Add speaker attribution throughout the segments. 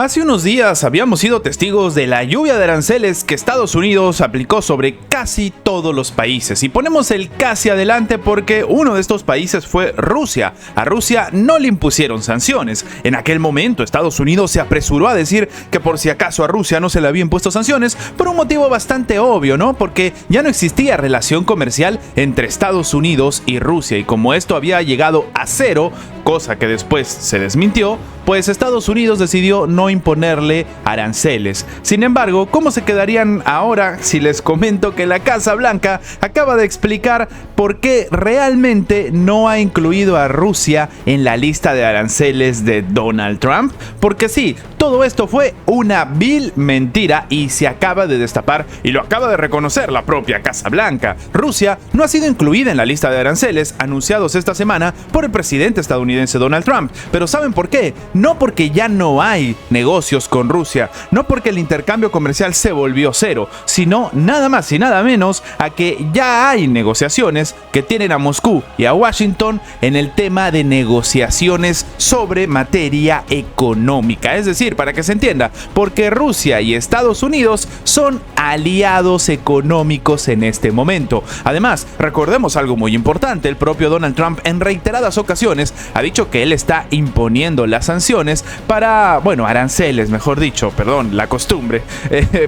Speaker 1: Hace unos días habíamos sido testigos de la lluvia de aranceles que Estados Unidos aplicó sobre casi todos los países. Y ponemos el casi adelante porque uno de estos países fue Rusia. A Rusia no le impusieron sanciones. En aquel momento Estados Unidos se apresuró a decir que por si acaso a Rusia no se le había impuesto sanciones por un motivo bastante obvio, ¿no? Porque ya no existía relación comercial entre Estados Unidos y Rusia. Y como esto había llegado a cero, cosa que después se desmintió, pues Estados Unidos decidió no imponerle aranceles. Sin embargo, ¿cómo se quedarían ahora si les comento que la Casa Blanca acaba de explicar por qué realmente no ha incluido a Rusia en la lista de aranceles de Donald Trump? Porque sí, todo esto fue una vil mentira y se acaba de destapar y lo acaba de reconocer la propia Casa Blanca. Rusia no ha sido incluida en la lista de aranceles anunciados esta semana por el presidente estadounidense Donald Trump. Pero ¿saben por qué? No porque ya no hay negocios con Rusia, no porque el intercambio comercial se volvió cero, sino nada más y nada menos a que ya hay negociaciones que tienen a Moscú y a Washington en el tema de negociaciones sobre materia económica. Es decir, para que se entienda, porque Rusia y Estados Unidos son aliados económicos en este momento. Además, recordemos algo muy importante, el propio Donald Trump en reiteradas ocasiones ha dicho que él está imponiendo las sanciones para, aranceles, mejor dicho, la costumbre,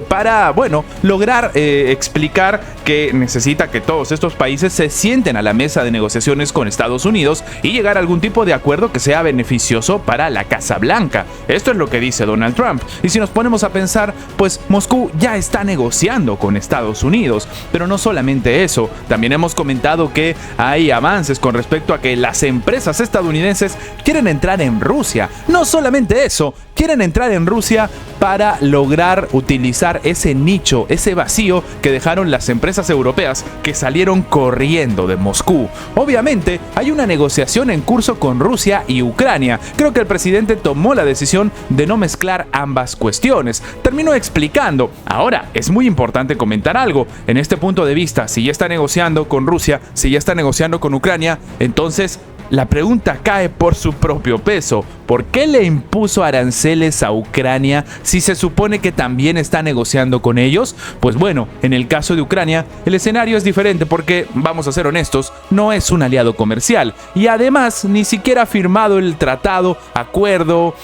Speaker 1: para, lograr explicar que necesita que todos estos países se sienten a la mesa de negociaciones con Estados Unidos y llegar a algún tipo de acuerdo que sea beneficioso para la Casa Blanca. Esto es lo que dice Donald Trump. Y si nos ponemos a pensar, pues Moscú ya está negociando con Estados Unidos. Pero no solamente eso, también hemos comentado que hay avances con respecto a que las empresas estadounidenses quieren entrar en Rusia. No solamente eso, quieren entrar en Rusia para lograr utilizar ese nicho, ese vacío que dejaron las empresas europeas que salieron corriendo de Moscú. Obviamente, hay una negociación en curso con Rusia y Ucrania. Creo que el presidente tomó la decisión de no mezclar ambas cuestiones. Termino explicando. Ahora, es muy importante comentar algo. En este punto de vista, si ya está negociando con Rusia, si ya está negociando con Ucrania, entonces la pregunta cae por su propio peso. ¿Por qué le impuso aranceles a Ucrania si se supone que también está negociando con ellos? Pues bueno, en el caso de Ucrania, el escenario es diferente porque, vamos a ser honestos, no es un aliado comercial. Y además, ni siquiera ha firmado el tratado, acuerdo,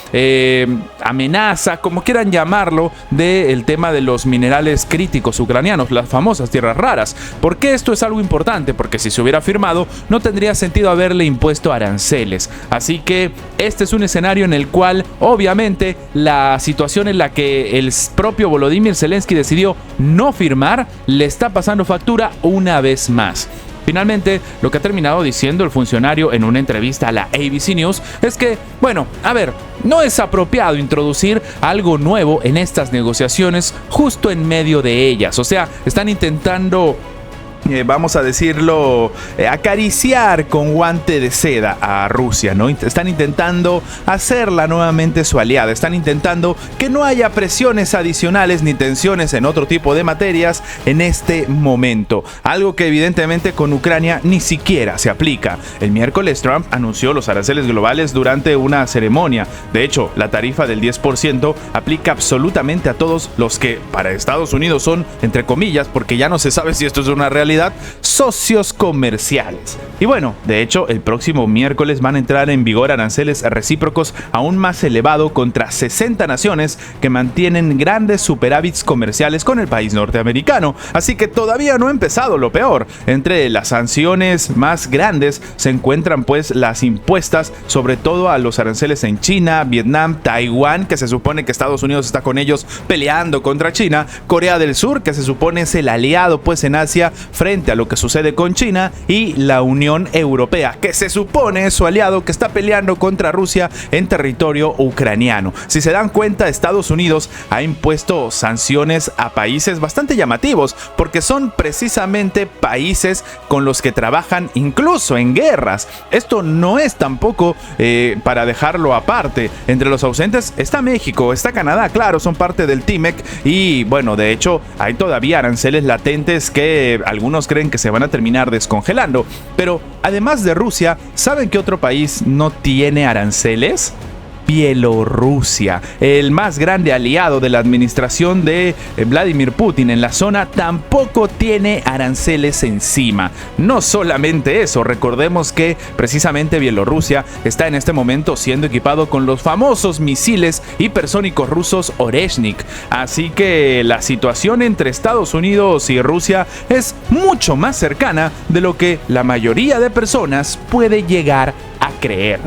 Speaker 1: amenaza, como quieran llamarlo, del tema de los minerales críticos ucranianos, las famosas tierras raras. ¿Por qué esto es algo importante? Porque si se hubiera firmado, no tendría sentido haberle impuesto aranceles. Así que este es un escenario en el cual obviamente la situación en la que el propio Volodymyr Zelensky decidió no firmar le está pasando factura una vez más. Finalmente, lo que ha terminado diciendo el funcionario en una entrevista a la ABC News es que, no es apropiado introducir algo nuevo en estas negociaciones justo en medio de ellas. O sea, están intentando vamos a decirlo, acariciar con guante de seda a Rusia, ¿no? Están intentando hacerla nuevamente su aliada, están intentando que no haya presiones adicionales ni tensiones en otro tipo de materias en este momento, algo que evidentemente con Ucrania ni siquiera se aplica. El miércoles Trump anunció los aranceles globales durante una ceremonia. De hecho, la tarifa del 10% aplica absolutamente a todos los que para Estados Unidos son, entre comillas, porque ya no se sabe si esto es una realidad, socios comerciales. Y de hecho, el próximo miércoles van a entrar en vigor aranceles recíprocos aún más elevado contra 60 naciones que mantienen grandes superávits comerciales con el país norteamericano. Así que todavía no ha empezado lo peor. Entre las sanciones más grandes se encuentran pues las impuestas sobre todo a los aranceles en China, Vietnam, Taiwán, que se supone que Estados Unidos está con ellos peleando contra China, Corea del Sur, que se supone es el aliado pues en Asia frente a lo que sucede con China, y la Unión Europea, que se supone es su aliado que está peleando contra Rusia en territorio ucraniano. Si se dan cuenta, Estados Unidos ha impuesto sanciones a países bastante llamativos, porque son precisamente países con los que trabajan incluso en guerras. Esto no es tampoco para dejarlo aparte. Entre los ausentes está México, está Canadá, claro, son parte del TIMEC, y de hecho hay todavía aranceles latentes que algunos creen que se van a terminar descongelando. Pero además de Rusia, ¿saben qué otro país no tiene aranceles? Bielorrusia, el más grande aliado de la administración de Vladimir Putin en la zona, tampoco tiene aranceles encima. No solamente eso, recordemos que precisamente Bielorrusia está en este momento siendo equipado con los famosos misiles hipersónicos rusos Oreshnik. Así que la situación entre Estados Unidos y Rusia es mucho más cercana de lo que la mayoría de personas puede llegar a creer.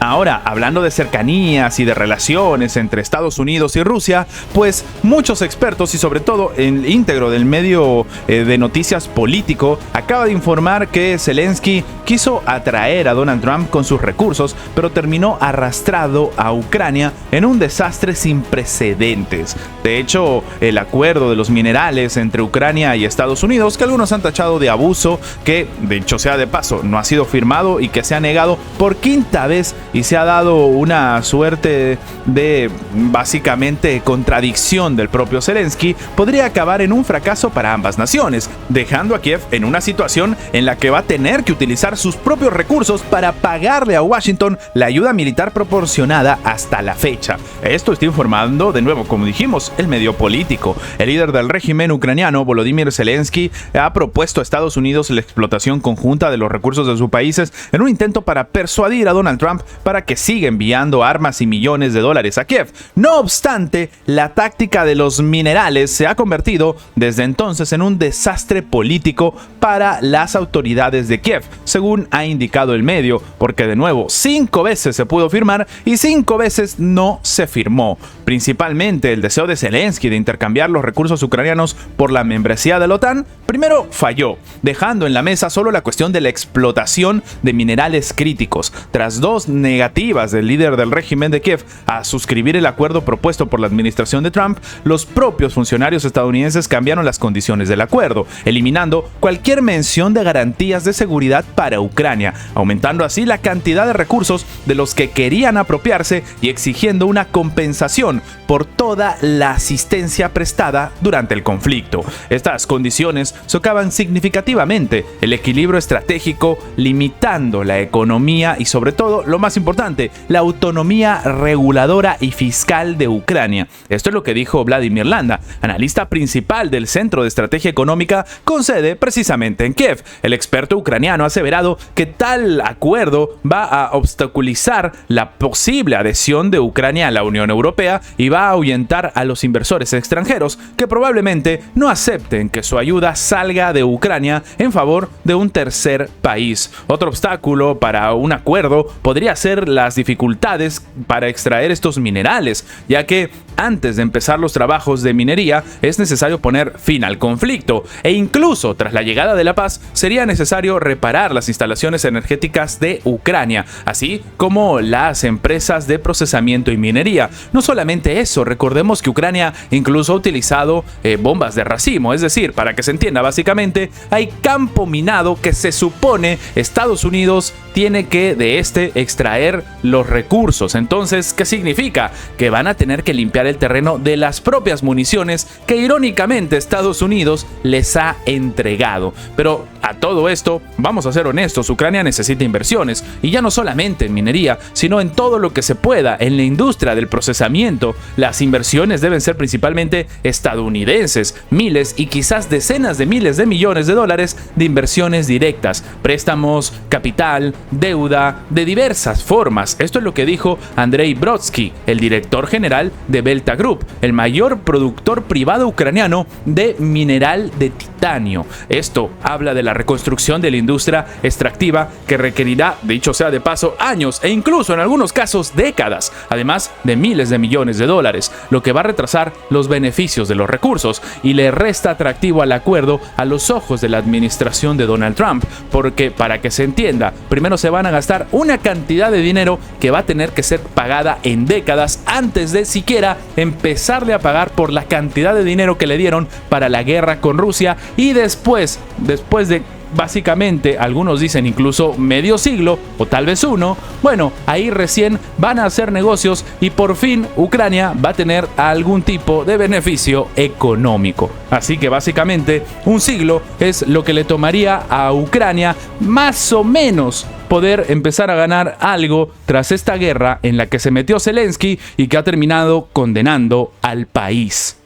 Speaker 1: Ahora, hablando de cercanías y de relaciones entre Estados Unidos y Rusia, pues muchos expertos y sobre todo el íntegro del medio de noticias político acaba de informar que Zelensky quiso atraer a Donald Trump con sus recursos, pero terminó arrastrado a Ucrania en un desastre sin precedentes. De hecho, el acuerdo de los minerales entre Ucrania y Estados Unidos, que algunos han tachado de abuso, que de hecho sea de paso no ha sido firmado y que se ha negado por quinta vez, y se ha dado una suerte de básicamente contradicción del propio Zelensky, podría acabar en un fracaso para ambas naciones, dejando a Kiev en una situación en la que va a tener que utilizar sus propios recursos para pagarle a Washington la ayuda militar proporcionada hasta la fecha. Esto está informando, de nuevo, como dijimos, el medio político. El líder del régimen ucraniano, Volodymyr Zelensky, ha propuesto a Estados Unidos la explotación conjunta de los recursos de sus países en un intento para persuadir a Donald Trump para que siga enviando armas y millones de dólares a Kiev. No obstante, la táctica de los minerales se ha convertido desde entonces en un desastre político para las autoridades de Kiev, según ha indicado el medio, porque de nuevo 5 veces se pudo firmar y 5 veces no se firmó. Principalmente el deseo de Zelensky de intercambiar los recursos ucranianos por la membresía de la OTAN primero falló, dejando en la mesa solo la cuestión de la explotación de minerales críticos. Tras 2 negativas del líder del régimen de Kiev a suscribir el acuerdo propuesto por la administración de Trump, los propios funcionarios estadounidenses cambiaron las condiciones del acuerdo, eliminando cualquier mención de garantías de seguridad para Ucrania, aumentando así la cantidad de recursos de los que querían apropiarse y exigiendo una compensación por toda la asistencia prestada durante el conflicto. Estas condiciones socavan significativamente el equilibrio estratégico, limitando la economía y sobre todo, lo más importante, la autonomía reguladora y fiscal de Ucrania. Esto es lo que dijo Vladimir Landa, analista principal del Centro de Estrategia Económica con sede precisamente en Kiev. El experto ucraniano ha aseverado que tal acuerdo va a obstaculizar la posible adhesión de Ucrania a la Unión Europea y va a ahuyentar a los inversores extranjeros que probablemente no acepten que su ayuda salga de Ucrania en favor de un tercer país. Otro obstáculo para un acuerdo podría ser las dificultades para extraer estos minerales, ya que antes de empezar los trabajos de minería es necesario poner fin al conflicto e incluso tras la llegada de la paz sería necesario reparar las instalaciones energéticas de Ucrania, así como las empresas de procesamiento y minería. No solamente eso, recordemos que Ucrania incluso ha utilizado bombas de racimo, es decir, para que se entienda, básicamente hay campo minado que se supone Estados Unidos tiene que de este extraer los recursos. Entonces, ¿qué significa? Que van a tener que limpiar el terreno de las propias municiones que irónicamente Estados Unidos les ha entregado. Pero a todo esto, vamos a ser honestos, Ucrania necesita inversiones y ya no solamente en minería, sino en todo lo que se pueda en la industria del procesamiento. Las inversiones deben ser principalmente estadounidenses, miles y quizás decenas de miles de millones de dólares de inversiones directas, préstamos, capital, deuda, de diversas formas. Esto es lo que dijo Andrei Brodsky, el director general de Belta Group, el mayor productor privado ucraniano de mineral de titanio. Esto habla de la reconstrucción de la industria extractiva que requerirá, dicho sea de paso, años e incluso en algunos casos décadas, además de miles de millones de dólares, lo que va a retrasar los beneficios de los recursos y le resta atractivo al acuerdo a los ojos de la administración de Donald Trump, porque para que se entienda, primero se van a gastar una cantidad de dinero que va a tener que ser pagada en décadas antes de siquiera empezarle a pagar por la cantidad de dinero que le dieron para la guerra con Rusia y después de básicamente, algunos dicen incluso medio siglo o tal vez uno, bueno, ahí recién van a hacer negocios y por fin Ucrania va a tener algún tipo de beneficio económico. Así que básicamente un siglo es lo que le tomaría a Ucrania más o menos poder empezar a ganar algo tras esta guerra en la que se metió Zelensky y que ha terminado condenando al país.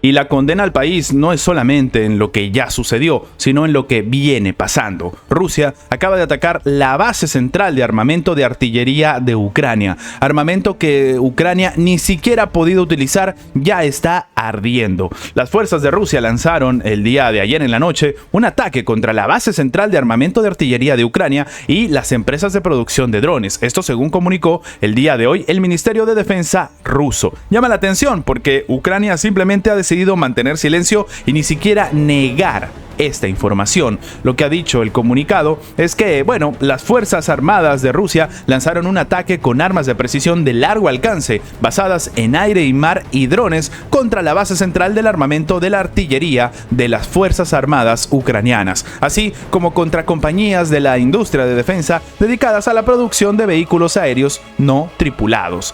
Speaker 1: Y la condena al país no es solamente en lo que ya sucedió, sino en lo que viene pasando. Rusia acaba de atacar la base central de armamento de artillería de Ucrania. Armamento que Ucrania ni siquiera ha podido utilizar, ya está ardiendo. Las fuerzas de Rusia lanzaron el día de ayer en la noche un ataque contra la base central de armamento de artillería de Ucrania y las empresas de producción de drones. Esto según comunicó el día de hoy el Ministerio de Defensa ruso. Llama la atención porque Ucrania simplemente ha decidido mantener silencio y ni siquiera negar esta información. Lo que ha dicho el comunicado es que, las Fuerzas Armadas de Rusia lanzaron un ataque con armas de precisión de largo alcance, basadas en aire y mar y drones, contra la base central del armamento de la artillería de las Fuerzas Armadas ucranianas, así como contra compañías de la industria de defensa dedicadas a la producción de vehículos aéreos no tripulados.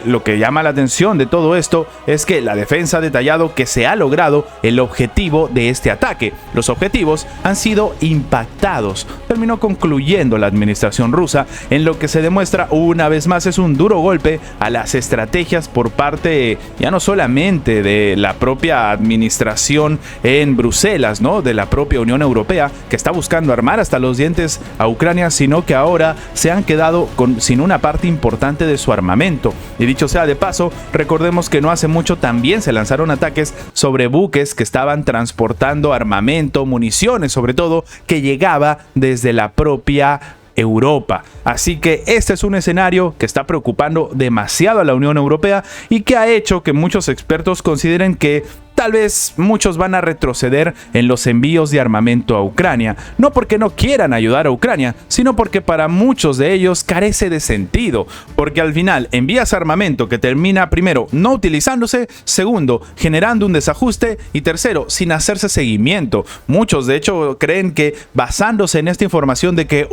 Speaker 1: Lo que llama la atención de todo esto es que la defensa ha detallado que se ha logrado el objetivo de este ataque. Los objetivos han sido impactados, terminó concluyendo la administración rusa, en lo que se demuestra una vez más es un duro golpe a las estrategias por parte ya no solamente de la propia administración en Bruselas, de la propia Unión Europea, que está buscando armar hasta los dientes a Ucrania, sino que ahora se han quedado sin una parte importante de su armamento. Y dicho sea de paso, recordemos que no hace mucho también se lanzaron ataques sobre buques que estaban transportando armamento, municiones sobre todo, que llegaba desde la propia Europa. Así que este es un escenario que está preocupando demasiado a la Unión Europea y que ha hecho que muchos expertos consideren que tal vez muchos van a retroceder en los envíos de armamento a Ucrania, no porque no quieran ayudar a Ucrania, sino porque para muchos de ellos carece de sentido, porque al final envías armamento que termina primero no utilizándose, segundo generando un desajuste y tercero sin hacerse seguimiento. Muchos de hecho creen que basándose en esta información de que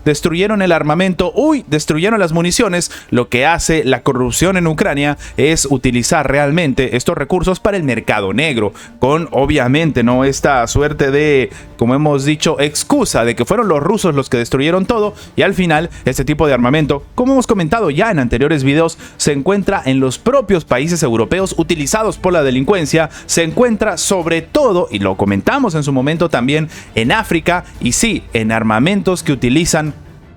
Speaker 1: destruyeron el armamento, destruyeron las municiones, lo que hace la corrupción en Ucrania es utilizar realmente estos recursos para el mercado negro, con obviamente esta suerte de, como hemos dicho, excusa de que fueron los rusos los que destruyeron todo, y al final este tipo de armamento, como hemos comentado ya en anteriores videos, se encuentra en los propios países europeos utilizados por la delincuencia, se encuentra sobre todo, y lo comentamos en su momento también, en África, y sí, en armamentos que utilizan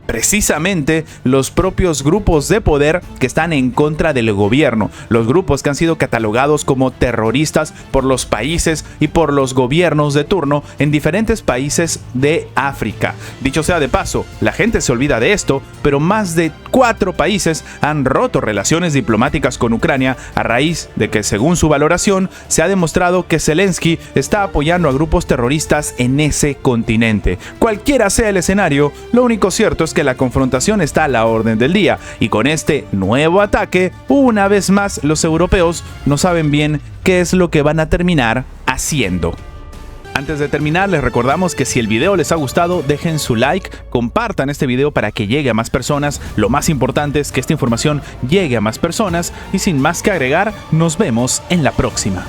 Speaker 1: precisamente los propios grupos de poder que están en contra del gobierno, los grupos que han sido catalogados como terroristas por los países y por los gobiernos de turno en diferentes países de África. Dicho sea de paso, la gente se olvida de esto, pero más de 4 países han roto relaciones diplomáticas con Ucrania a raíz de que, según su valoración, se ha demostrado que Zelensky está apoyando a grupos terroristas en ese continente. Cualquiera sea el escenario, lo único cierto es que la confrontación está a la orden del día, y con este nuevo ataque, una vez más los europeos no saben bien qué es lo que van a terminar haciendo. Antes de terminar, les recordamos que si el video les ha gustado, dejen su like, compartan este video para que llegue a más personas. Lo más importante es que esta información llegue a más personas, y sin más que agregar, nos vemos en la próxima.